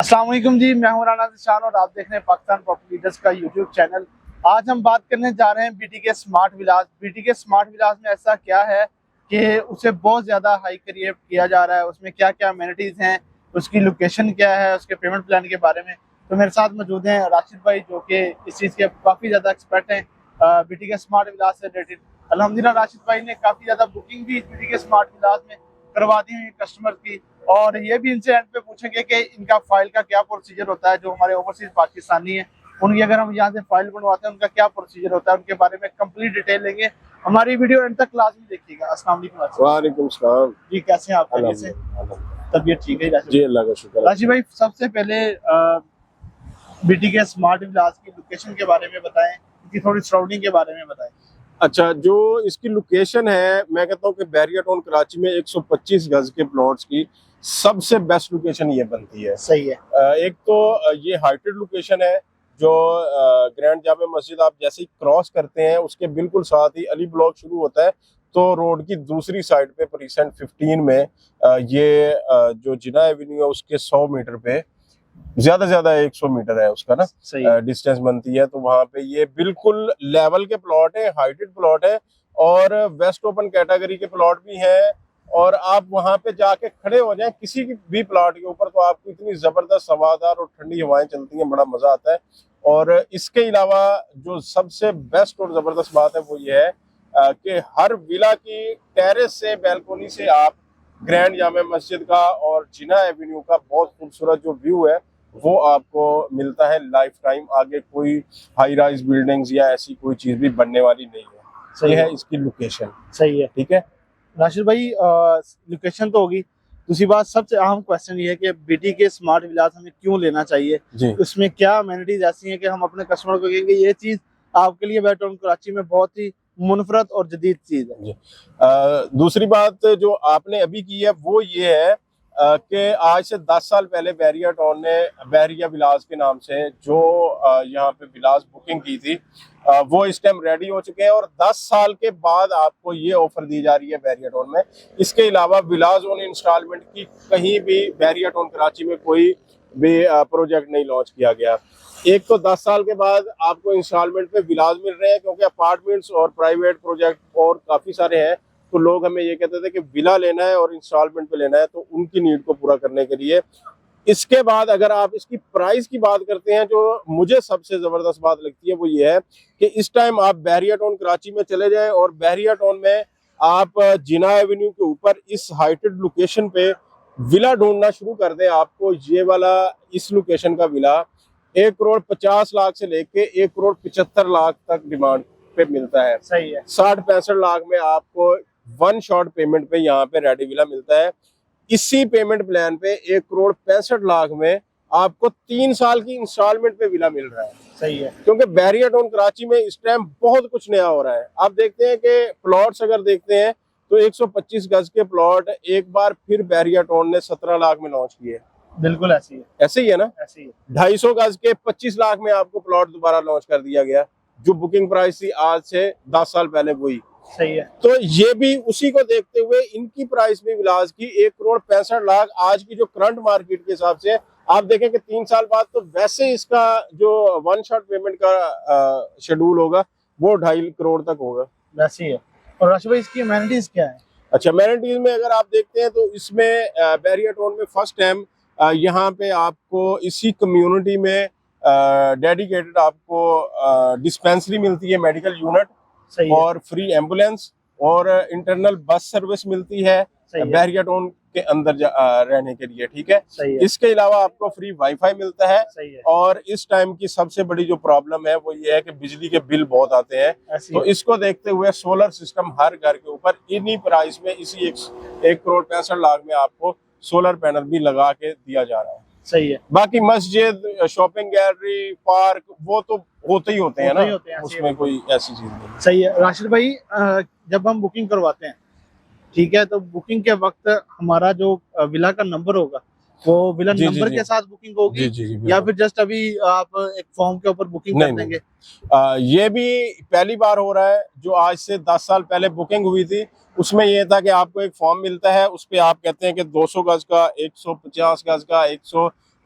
अस्सलाम वालेकुम जी, मैं हूं राना ज़िशान और आप देख रहे हैं पाकिस्तान प्रॉपर्टी लीडर्स का यूट्यूब चैनल। आज हम बात करने जा रहे हैं बीटीके स्मार्ट विलास। बीटीके स्मार्ट विलास में ऐसा क्या है कि उसे बहुत ज़्यादा हाई क्रिएट किया जा रहा है, उसमें क्या क्या अमेनिटीज़ हैं, उसकी लोकेशन क्या है, उसके पेमेंट प्लान के बारे में। तो मेरे साथ मौजूद हैं राशिद भाई, जो कि इस चीज़ के काफ़ी ज़्यादा एक्सपर्ट हैं बीटीके स्मार्ट विलास से रिलेटेड। अल्हम्दुलिल्लाह राशिद भाई ने काफ़ी ज़्यादा बुकिंग भी बीटीके स्मार्ट विलास में करवा दी हुई कस्टमर की, और ये भी इनसे एंड पे पूछेंगे कि इनका फाइल का क्या प्रोसीजर होता है। जो हमारे ओवरसीज पाकिस्तानी हैं उनकी अगर हम यहाँ से फाइल बनवाते हैं उनका क्या प्रोसीजर होता है, उनके बारे में कंप्लीट डिटेल लेंगे। हमारी वीडियो एंड तक क्लास में देखिएगा। अस्सलाम वालेकुम। वालेकुम सलाम जी, कैसे हैं आप? कैसे तबीयत ठीक है जी, अल्लाह का शुक्र। राशिद भाई, सबसे पहले बीटी के स्मार्ट विलास की लोकेशन के बारे में बताएं, इनकी थोड़ी सराउंडिंग के बारे में बताएं। अच्छा, जो इसकी लोकेशन है, मैं कहता हूँ कि बैरियर टाउन कराची में 125 गज के प्लॉट्स की सबसे बेस्ट लोकेशन ये बनती है। सही है। एक तो ये हाइटेड लोकेशन है, जो ग्रैंड जामे मस्जिद आप जैसे ही क्रॉस करते हैं उसके बिल्कुल साथ ही अली ब्लॉक शुरू होता है, तो रोड की दूसरी साइड पे प्रीसेंट 15 में ये जो जिना एवेन्यू है उसके 100 मीटर पे, ज्यादा 100 मीटर है उसका ना डिस्टेंस बनती है, तो वहां पे ये बिल्कुल लेवल के प्लॉट है, हाइटेड प्लॉट है और वेस्ट ओपन कैटेगरी के प्लॉट भी हैं। और आप वहां पे जाके खड़े हो जाएं किसी भी प्लॉट के ऊपर, तो आपको इतनी जबरदस्त हवादार और ठंडी हवाएं चलती हैं, बड़ा मजा आता है। और इसके अलावा जो सबसे बेस्ट और जबरदस्त बात है वो ये है कि हर विला की टेरेस से, बैल्कोनी से आप ग्रैंड जामे मस्जिद का और जिना एवेन्यू का बहुत खूबसूरत जो व्यू है वो आपको मिलता है लाइफ टाइम। आगे कोई हाई राइज बिल्डिंग्स या ऐसी कोई चीज भी बनने वाली नहीं है। सही है इसकी लोकेशन। सही है, ठीक है राशिद भाई। लोकेशन तो होगी, दूसरी बात सबसे अहम क्वेश्चन ये है कि बीटी के स्मार्ट विलास हमें क्यों लेना चाहिए जी? उसमें क्या अमेनिटीज ऐसी हैं कि हम अपने कस्टमर को कहेंगे ये चीज आपके लिए बैरियर टाउन कराची में बहुत ही मुनफरद और जदीद चीज है जी। दूसरी बात जो आपने अभी की है वो ये है कि आज से 10 साल पहले बैरियर टाउन ने बैरिया विलास के नाम से जो यहाँ पे विलास बुकिंग की थी, वो इस टाइम रेडी हो चुके हैं और 10 साल के बाद आपको ये ऑफर दी जा रही है बैरियर टाउन में। इसके अलावा विलास ऑन इंस्टॉलमेंट की कहीं भी बैरियर टाउन कराची में कोई भी प्रोजेक्ट नहीं लॉन्च किया गया। एक तो 10 साल के बाद आपको इंस्टॉलमेंट पे विलास मिल रहे हैं, क्योंकि अपार्टमेंट्स और प्राइवेट प्रोजेक्ट और काफी सारे हैं, तो लोग हमें ये कहते थे कि विला लेना है और इंस्टॉलमेंट पे लेना है, तो उनकी नीड को पूरा करने के लिए। इसके बाद अगर आप इसकी प्राइस की बात करते हैं, जो मुझे सबसे जबरदस्त बात लगती है वो ये है कि इस टाइम आप बैरियर टाउन कराची में चले जाएं और बैरियर टाउन में आप जिना एवेन्यू के ऊपर इस हाइटेड लोकेशन पे विला ढूंढना शुरू कर दें, आपको ये वाला इस लोकेशन का विला 1,50,00,000 से लेके 1,75,00,000 तक डिमांड पे मिलता है। सही है। 60-65 लाख में आपको वन शॉट पेमेंट पे यहाँ पे रेडी विला मिलता है। इसी पेमेंट प्लान पे 1,65,00,000 में आपको 3 साल की इंस्टॉलमेंट पे विला मिल रहा है। सही है, क्योंकि बैरियर टाउन कराची में इस टाइम बहुत कुछ नया हो रहा है। आप देखते हैं कि प्लॉट्स अगर देखते हैं तो 125 गज के प्लॉट एक बार फिर बैरियर टाउन ने 17 लाख में लॉन्च किए। बिल्कुल ऐसे ही है। ऐसे ही है ना, ऐसे ही। 250 गज के 25 लाख में आपको प्लॉट दोबारा लॉन्च कर दिया गया, जो बुकिंग प्राइस थी आज से 10 साल पहले वही। सही है। तो ये भी उसी को देखते हुए इनकी प्राइस भी विलास की 1,65,00,000 आज की जो करंट मार्केट के हिसाब से आप देखें कि 3 साल बाद तो वैसे इसका जो वन शॉट पेमेंट का शेड्यूल होगा वो 2.5 करोड़ तक होगा। वैसे ही है। और राशिद भाई, इसकी अमेनिटीज क्या है? अच्छा, अमेनिटीज में अगर आप देखते हैं तो इसमें बैरियर टाउन में फर्स्ट टाइम यहाँ पे आपको इसी कम्युनिटी में डेडिकेटेड आपको डिस्पेंसरी मिलती है, मेडिकल यूनिट और फ्री एम्बुलेंस और इंटरनल बस सर्विस मिलती है बैरियर टाउन के अंदर रहने के लिए। ठीक है। इसके अलावा आपको फ्री वाईफाई मिलता है। और इस टाइम की सबसे बड़ी जो प्रॉब्लम है वो ये है कि बिजली के बिल बहुत आते हैं, तो इसको देखते हुए सोलर सिस्टम हर घर के ऊपर इन्हीं प्राइस में, इसी 1,65,00,000 में आपको सोलर पैनल भी लगा के दिया जा रहा है। सही है। बाकी मस्जिद, शॉपिंग गैलरी, पार्क वो तो होते ही होते हैं ना, उसमें कोई ऐसी चीज नहीं। सही है। राशिद भाई, जब हम बुकिंग करवाते हैं, ठीक है, तो बुकिंग के वक्त हमारा जो विला का नंबर होगा वो विला नंबर के साथ बुकिंग होगी या फिर जस्ट अभी आप एक फॉर्म के ऊपर बुकिंग कर देंगे? ये भी पहली बार हो रहा है। जो आज से 10 साल पहले बुकिंग हुई थी उसमें ये था कि आपको एक फॉर्म मिलता है, उस पर आप कहते हैं कि 200 गज का, 150 गज का,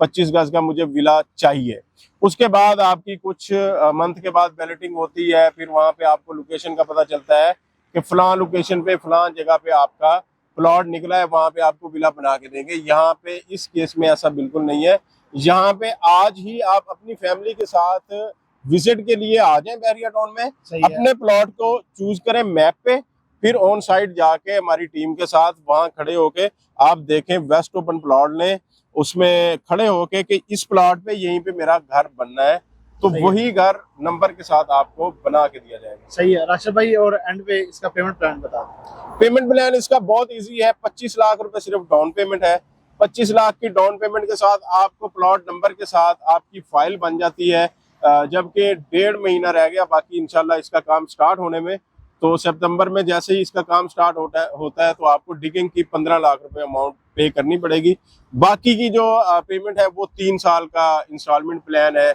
25 गज का मुझे विला चाहिए। उसके बाद आपकी कुछ मंथ के बाद बैलेटिंग होती है, फिर वहां पे आपको लोकेशन का पता चलता है कि फलां लोकेशन पे फलां जगह पे आपका प्लॉट निकला है, वहां पे आपको विला बना के देंगे। यहाँ पे इस केस में ऐसा बिल्कुल नहीं है। यहाँ पे आज ही आप अपनी फैमिली के साथ विजिट के लिए आ जाएं बैरिया टाउन में, अपने प्लॉट को चूज करें मैप पे, फिर ऑन साइड जाके हमारी टीम के साथ वहां खड़े होके आप देखें वेस्ट ओपन प्लॉट ने उसमें खड़े होके कि इस प्लॉट पे यहीं पे मेरा घर बनना है, तो वही घर नंबर के साथ आपको बना के दिया जाएगा। सही है राशिद भाई, और एंड पे इसका पेमेंट प्लान बता दो। पेमेंट प्लान इसका बहुत इजी है। 25 लाख रुपए सिर्फ डाउन पेमेंट है। 25 लाख की डाउन पेमेंट के साथ आपको प्लॉट नंबर के साथ आपकी फाइल बन जाती है, जबकि 1.5 महीना रह गया बाकी इंशाल्लाह इसका काम स्टार्ट होने में। तो सितंबर में जैसे ही इसका काम स्टार्ट होता है तो आपको डिगिंग की 15 लाख रुपए अमाउंट पे करनी पड़ेगी। बाकी की जो पेमेंट है वो 3 साल का इंस्टॉलमेंट प्लान है।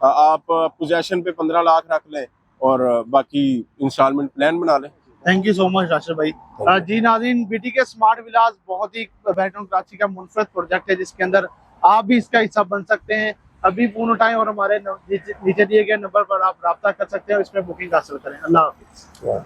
आप पोजेशन पे 15 लाख रख लें और बाकी इंस्टॉलमेंट प्लान बना लें। Thank you so much Rashid भाई। जी नाज़रीन, बीटीके स्मार्ट विलास बहुत ही बैरिया कराची का मुनफरद प्रोजेक्ट है, जिसके अंदर आप भी इसका हिस्सा बन सकते हैं। अभी पूर्ण टाइम और हमारे नीचे दिए गए नंबर पर आप राब्ता कर सकते हैं और इसमें बुकिंग हासिल करें। अल्लाह हाफिज़।